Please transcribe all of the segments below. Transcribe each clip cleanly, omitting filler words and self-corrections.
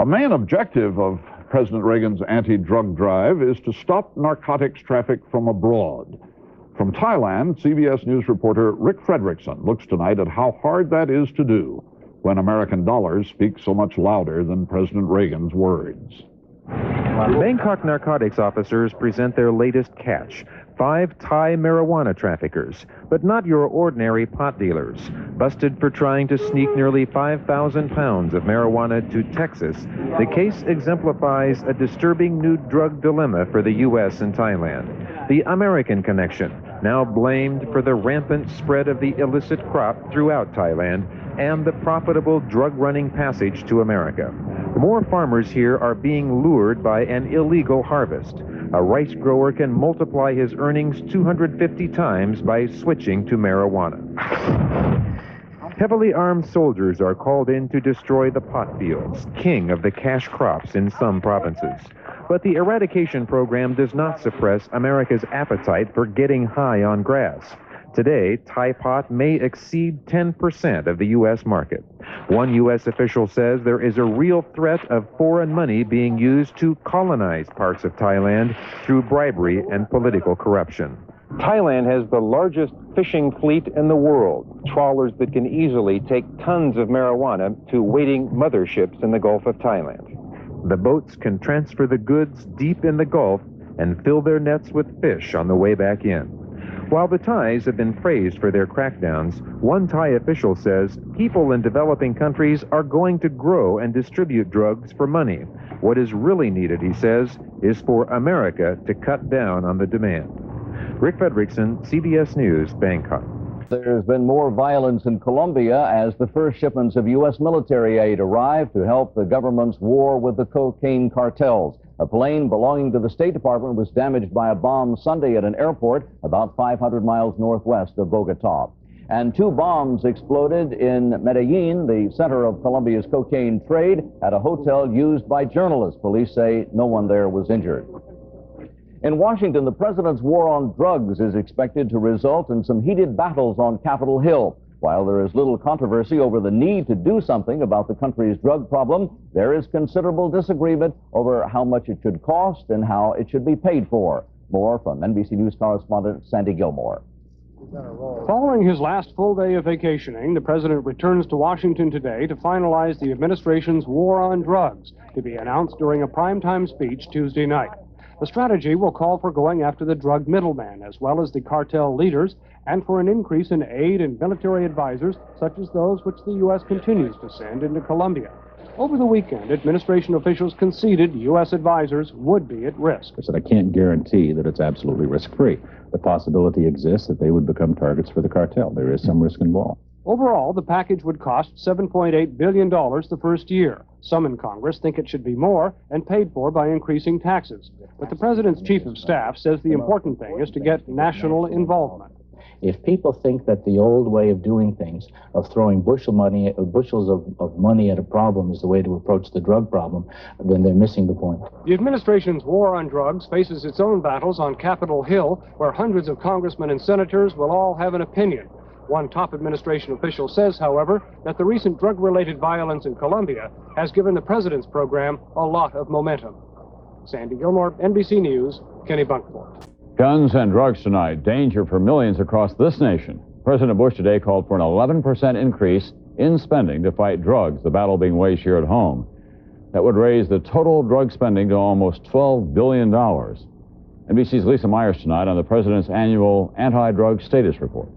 A main objective of President Reagan's anti-drug drive is to stop narcotics traffic from abroad. From Thailand, CBS News reporter Rick Fredrickson looks tonight at how hard that is to do when American dollars speak so much louder than President Reagan's words. Bangkok narcotics officers present their latest catch. 5 Thai marijuana traffickers, but not your ordinary pot dealers. Busted for trying to sneak nearly 5,000 pounds of marijuana to Texas, the case exemplifies a disturbing new drug dilemma for the U.S. and Thailand. The American connection, now blamed for the rampant spread of the illicit crop throughout Thailand and the profitable drug-running passage to America. More farmers here are being lured by an illegal harvest. A rice grower can multiply his earnings 250 times by switching to marijuana. Heavily armed soldiers are called in to destroy the pot fields, king of the cash crops in some provinces. But the eradication program does not suppress America's appetite for getting high on grass. Today, Thai pot may exceed 10% of the U.S. market. One U.S. official says there is a real threat of foreign money being used to colonize parts of Thailand through bribery and political corruption. Thailand has the largest fishing fleet in the world, trawlers that can easily take tons of marijuana to waiting motherships in the Gulf of Thailand. The boats can transfer the goods deep in the Gulf and fill their nets with fish on the way back in. While the Thais have been praised for their crackdowns, one Thai official says people in developing countries are going to grow and distribute drugs for money. What is really needed, he says, is for America to cut down on the demand. Rick Fredrickson, CBS News, Bangkok. There's been more violence in Colombia as the first shipments of U.S. military aid arrived to help the government's war with the cocaine cartels. A plane belonging to the State Department was damaged by a bomb Sunday at an airport about 500 miles northwest of Bogota. And 2 bombs exploded in Medellin, the center of Colombia's cocaine trade, at a hotel used by journalists. Police say no one there was injured. In Washington, the president's war on drugs is expected to result in some heated battles on Capitol Hill. While there is little controversy over the need to do something about the country's drug problem, there is considerable disagreement over how much it should cost and how it should be paid for. More from NBC News correspondent Sandy Gilmore. Following his last full day of vacationing, the president returns to Washington today to finalize the administration's war on drugs, to be announced during a primetime speech Tuesday night. The strategy will call for going after the drug middleman, as well as the cartel leaders, and for an increase in aid and military advisors, such as those which the U.S. continues to send into Colombia. Over the weekend, administration officials conceded U.S. advisors would be at risk. I said, I can't guarantee that it's absolutely risk-free. The possibility exists that they would become targets for the cartel. There is some risk involved. Overall, the package would cost $7.8 billion the first year. Some in Congress think it should be more and paid for by increasing taxes. But the president's chief of staff says the important thing is to get national involvement. If people think that the old way of doing things, of throwing bushels of money at a problem is the way to approach the drug problem, then they're missing the point. The administration's war on drugs faces its own battles on Capitol Hill, where hundreds of congressmen and senators will all have an opinion. One top administration official says, however, that the recent drug-related violence in Colombia has given the president's program a lot of momentum. Sandy Gilmore, NBC News, Kenny Bunkport. Guns and drugs tonight, danger for millions across this nation. President Bush today called for an 11% increase in spending to fight drugs, the battle being waged here at home. That would raise the total drug spending to almost $12 billion. NBC's Lisa Myers tonight on the president's annual anti-drug status report.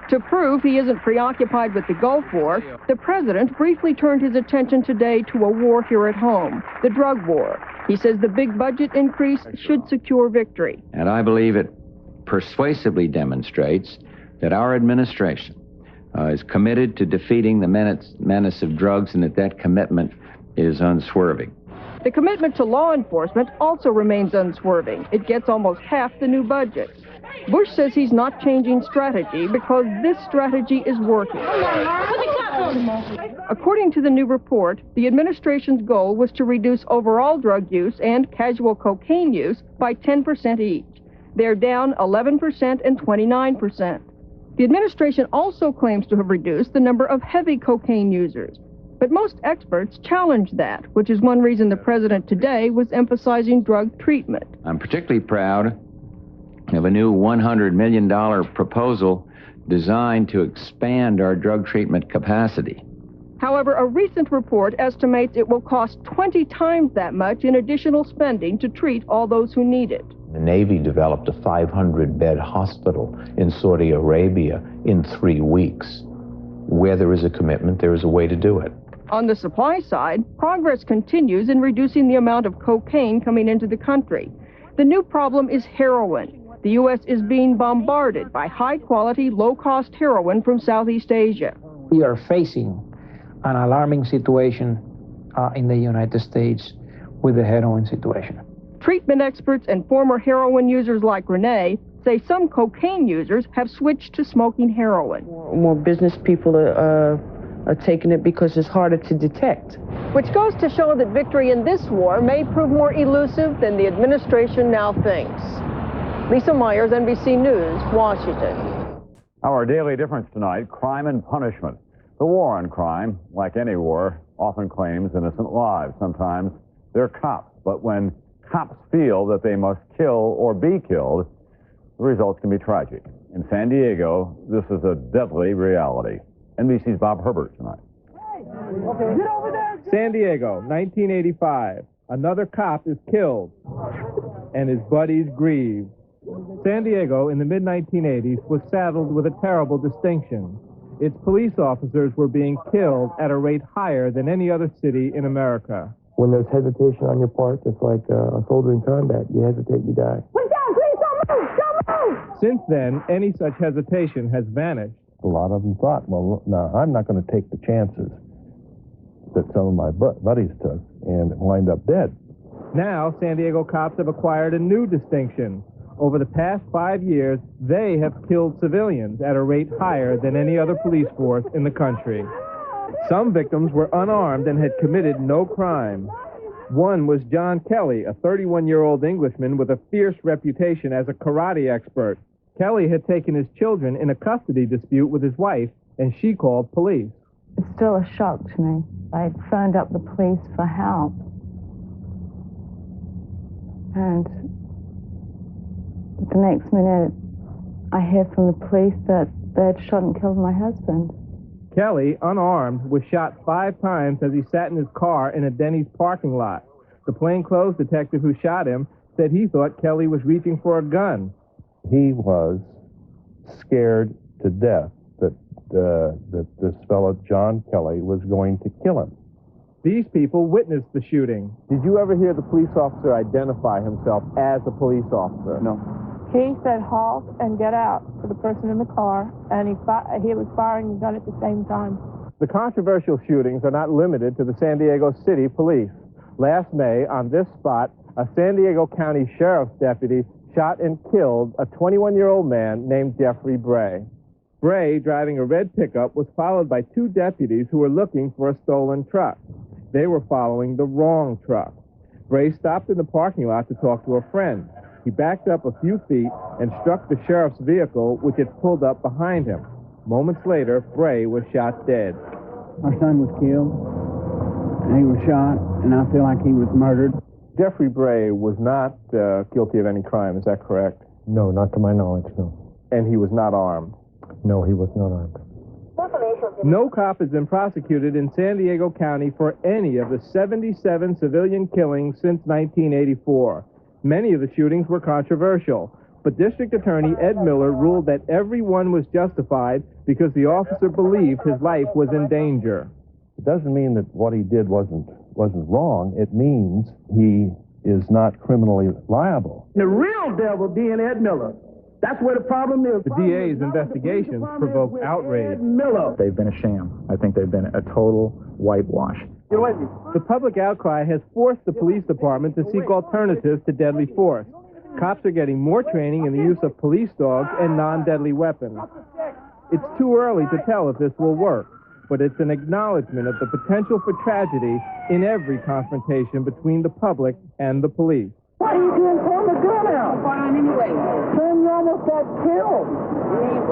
To prove he isn't preoccupied with the Gulf War, the president briefly turned his attention today to a war here at home, the drug war. He says the big budget increase should secure victory. And I believe it persuasively demonstrates that our administration is committed to defeating the menace of drugs, and that commitment is unswerving. The commitment to law enforcement also remains unswerving. It gets almost half the new budget. Bush says he's not changing strategy because this strategy is working. According to the new report, the administration's goal was to reduce overall drug use and casual cocaine use by 10% each. They're down 11% and 29%. The administration also claims to have reduced the number of heavy cocaine users. But most experts challenge that, which is one reason the president today was emphasizing drug treatment. I'm particularly proud of a new $100 million proposal designed to expand our drug treatment capacity. However, a recent report estimates it will cost 20 times that much in additional spending to treat all those who need it. The Navy developed a 500-bed hospital in Saudi Arabia in 3 weeks. Where there is a commitment, there is a way to do it. On the supply side, progress continues in reducing the amount of cocaine coming into the country. The new problem is heroin. The U.S. is being bombarded by high-quality, low-cost heroin from Southeast Asia. We are facing an alarming situation in the United States with the heroin situation. Treatment experts and former heroin users like Renee say some cocaine users have switched to smoking heroin. More business people are taking it because it's harder to detect. Which goes to show that victory in this war may prove more elusive than the administration now thinks. Lisa Myers, NBC News, Washington. Our daily difference tonight, crime and punishment. The war on crime, like any war, often claims innocent lives. Sometimes they're cops, but when cops feel that they must kill or be killed, the results can be tragic. In San Diego, this is a deadly reality. NBC's Bob Herbert tonight. San Diego, 1985. Another cop is killed, and his buddies grieve. San Diego in the mid-1980s was saddled with a terrible distinction. Its police officers were being killed at a rate higher than any other city in America. When there's hesitation on your part, just like a soldier in combat, you hesitate, you die. Since then, any such hesitation has vanished. A lot of them thought, well, no, I'm not going to take the chances that some of my buddies took and wind up dead. Now, San Diego cops have acquired a new distinction. Over the past 5 years, they have killed civilians at a rate higher than any other police force in the country. Some victims were unarmed and had committed no crime. One was John Kelly, a 31-year-old Englishman with a fierce reputation as a karate expert. Kelly had taken his children in a custody dispute with his wife, and she called police. It's still a shock to me. I phoned up the police for help. And the next minute, I hear from the police that they'd shot and killed my husband. Kelly, unarmed, was shot 5 times as he sat in his car in a Denny's parking lot. The plainclothes detective who shot him said he thought Kelly was reaching for a gun. He was scared to death that this fellow, John Kelly, was going to kill him. These people witnessed the shooting. Did you ever hear the police officer identify himself as a police officer? No. He said halt and get out to the person in the car, and he was firing the gun at the same time. The controversial shootings are not limited to the San Diego City Police. Last May, on this spot, a San Diego County Sheriff's deputy shot and killed a 21-year-old man named Jeffrey Bray. Bray, driving a red pickup, was followed by 2 deputies who were looking for a stolen truck. They were following the wrong truck. Bray stopped in the parking lot to talk to a friend. He backed up a few feet and struck the sheriff's vehicle, which had pulled up behind him. Moments later, Bray was shot dead. Our son was killed, and he was shot, and I feel like he was murdered. Jeffrey Bray was not guilty of any crime, is that correct? No, not to my knowledge, no. And he was not armed? No, he was not armed. No cop has been prosecuted in San Diego County for any of the 77 civilian killings since 1984. Many of the shootings were controversial, but District Attorney Ed Miller ruled that every one was justified because the officer believed his life was in danger. It doesn't mean that what he did wasn't wrong. It means he is not criminally liable. The real devil being Ed Miller. That's where the problem is. The DA's investigations provoked outrage. They've been a sham. I think they've been a total whitewash. The public outcry has forced the police department to seek alternatives to deadly force. Cops are getting more training in the use of police dogs and non-deadly weapons. It's too early to tell if this will work, but it's an acknowledgement of the potential for tragedy in every confrontation between the public and the police. Why are you doing pulling the gun out? Fine anyway. Son, you almost got killed.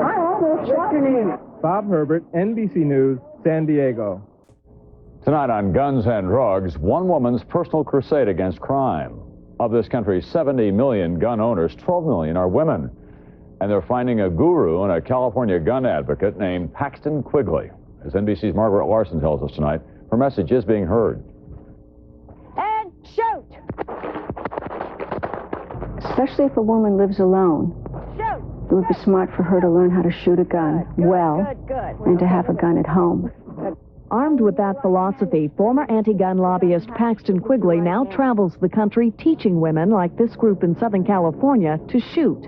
I almost shot you. Bob Herbert, NBC News, San Diego. Tonight on Guns and Drugs, one woman's personal crusade against crime. Of this country's 70 million gun owners, 12 million are women. And they're finding a guru and a California gun advocate named Paxton Quigley. As NBC's Margaret Larson tells us tonight, her message is being heard. And shoot! Especially if a woman lives alone. Shoot! It would be smart for her to learn how to shoot a gun and to have a gun at home. Armed with that philosophy, former anti-gun lobbyist Paxton Quigley now travels the country teaching women like this group in Southern California to shoot.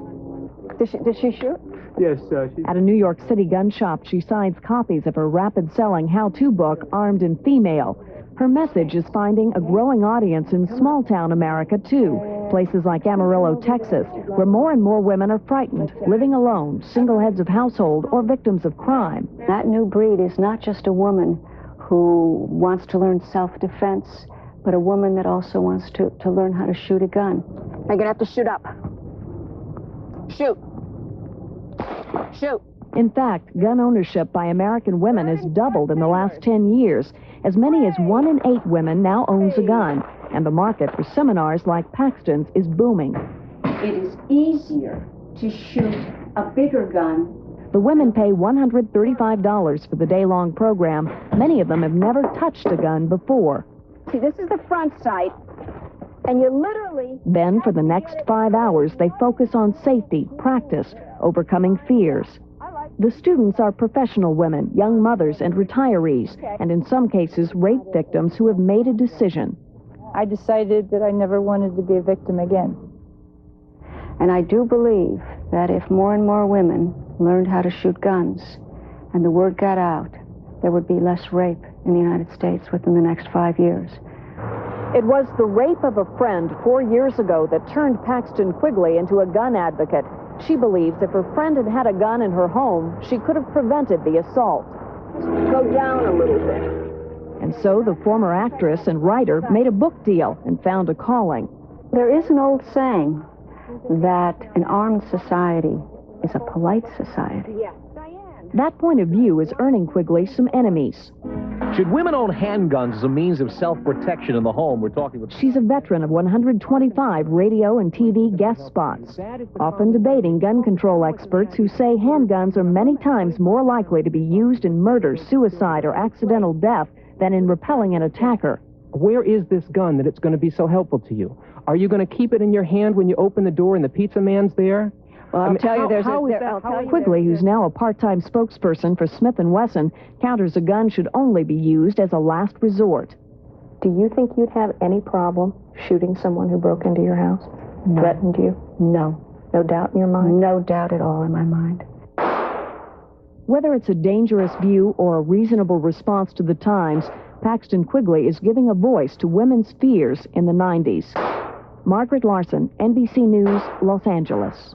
Does she shoot? Yes, At a New York City gun shop, she signs copies of her rapid-selling how-to book, Armed and Female. Her message is finding a growing audience in small-town America, too. Places like Amarillo, Texas, where more and more women are frightened, living alone, single heads of household, or victims of crime. That new breed is not just a woman who wants to learn self-defense, but a woman that also wants to learn how to shoot a gun. You're gonna have to shoot up. Shoot. Shoot. In fact, gun ownership by American women has doubled in the last 10 years. As many as 1 in 8 women now owns a gun, and the market for seminars like Paxton's is booming. It is easier to shoot a bigger gun. The women pay $135 for the day-long program. Many of them have never touched a gun before. See, this is the front sight, and you literally... Then, for the next 5 hours, they focus on safety, practice, overcoming fears. The students are professional women, young mothers, and retirees, and in some cases, rape victims who have made a decision. I decided that I never wanted to be a victim again. And I do believe that if more and more women learned how to shoot guns and the word got out, there would be less rape in the United States within the next 5 years. It was the rape of a friend 4 years ago that turned Paxton Quigley into a gun advocate. She believes if her friend had had a gun in her home, she could have prevented the assault. Go down a little bit. And so the former actress and writer made a book deal and found a calling. There is an old saying that an armed society is a polite society. That point of view is earning Quigley some enemies. Should women own handguns as a means of self-protection in the home? We're talking with... She's a veteran of 125 radio and TV guest spots, often debating gun control experts who say handguns are many times more likely to be used in murder, suicide, or accidental death than in repelling an attacker. Where is this gun that it's going to be so helpful to you? Are you going to keep it in your hand when you open the door and the pizza man's there? Well, I'll tell you, Quigley, who's now a part-time spokesperson for Smith & Wesson, counters a gun should only be used as a last resort. Do you think you'd have any problem shooting someone who broke into your house? No. Threatened you? No. No doubt in your mind? No doubt at all in my mind. Whether it's a dangerous view or a reasonable response to the times, Paxton Quigley is giving a voice to women's fears in the 90s. Margaret Larson, NBC News, Los Angeles.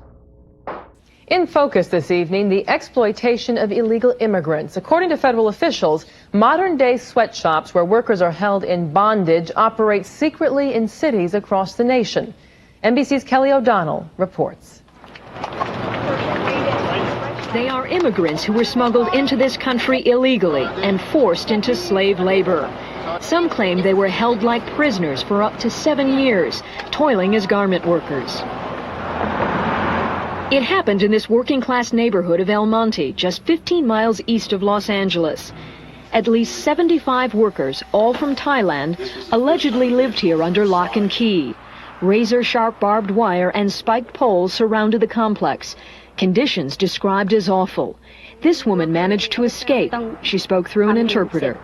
In focus this evening, the exploitation of illegal immigrants. According to federal officials, modern-day sweatshops where workers are held in bondage operate secretly in cities across the nation. NBC's Kelly O'Donnell reports. They are immigrants who were smuggled into this country illegally and forced into slave labor. Some claim they were held like prisoners for up to 7 years, toiling as garment workers. It happened in this working-class neighborhood of El Monte, just 15 miles east of Los Angeles. At least 75 workers, all from Thailand, allegedly lived here under lock and key. Razor-sharp barbed wire and spiked poles surrounded the complex. Conditions described as awful. This woman managed to escape. She spoke through an interpreter.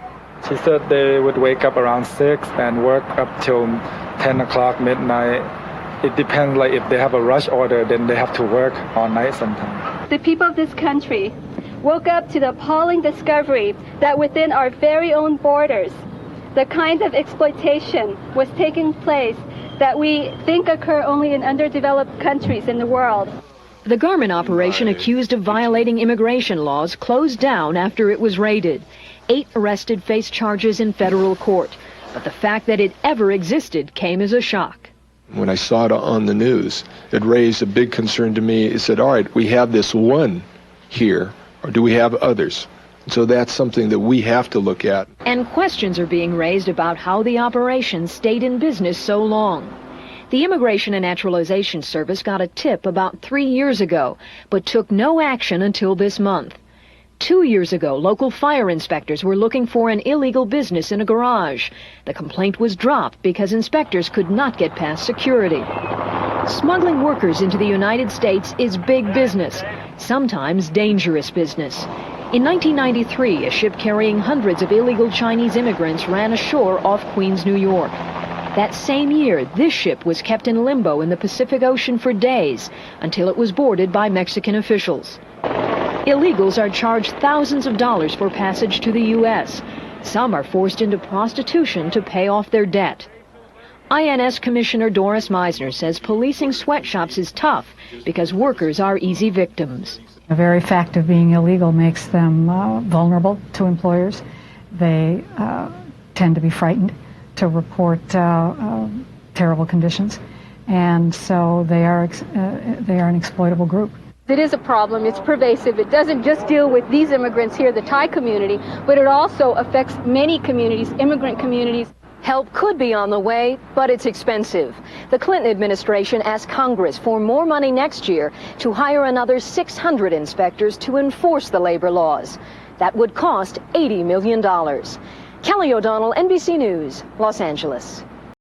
She said they would wake up around 6 and work up till 10 o'clock midnight. It depends, like if they have a rush order, then they have to work all night sometimes. The people of this country woke up to the appalling discovery that within our very own borders, the kind of exploitation was taking place that we think occur only in underdeveloped countries in the world. The garment operation accused of violating immigration laws closed down after it was raided. 8 arrested faced charges in federal court. But the fact that it ever existed came as a shock. When I saw it on the news, it raised a big concern to me. It said, all right, we have this one here, or do we have others? So that's something that we have to look at. And questions are being raised about how the operation stayed in business so long. The Immigration and Naturalization Service got a tip about 3 years ago, but took no action until this month. 2 years ago, local fire inspectors were looking for an illegal business in a garage. The complaint was dropped because inspectors could not get past security. Smuggling workers into the United States is big business, sometimes dangerous business. In 1993, a ship carrying hundreds of illegal Chinese immigrants ran ashore off Queens, New York. That same year, this ship was kept in limbo in the Pacific Ocean for days until it was boarded by Mexican officials. Illegals are charged thousands of dollars for passage to the U.S. Some are forced into prostitution to pay off their debt. INS Commissioner Doris Meisner says policing sweatshops is tough because workers are easy victims. The very fact of being illegal makes them vulnerable to employers. They tend to be frightened to report terrible conditions, and so they are an exploitable group. It is a problem. It's pervasive. It doesn't just deal with these immigrants here, the Thai community, but it also affects many communities, immigrant communities. Help could be on the way, but it's expensive. The Clinton administration asked Congress for more money next year to hire another 600 inspectors to enforce the labor laws. That would cost $80 million. Kelly O'Donnell, NBC News, Los Angeles.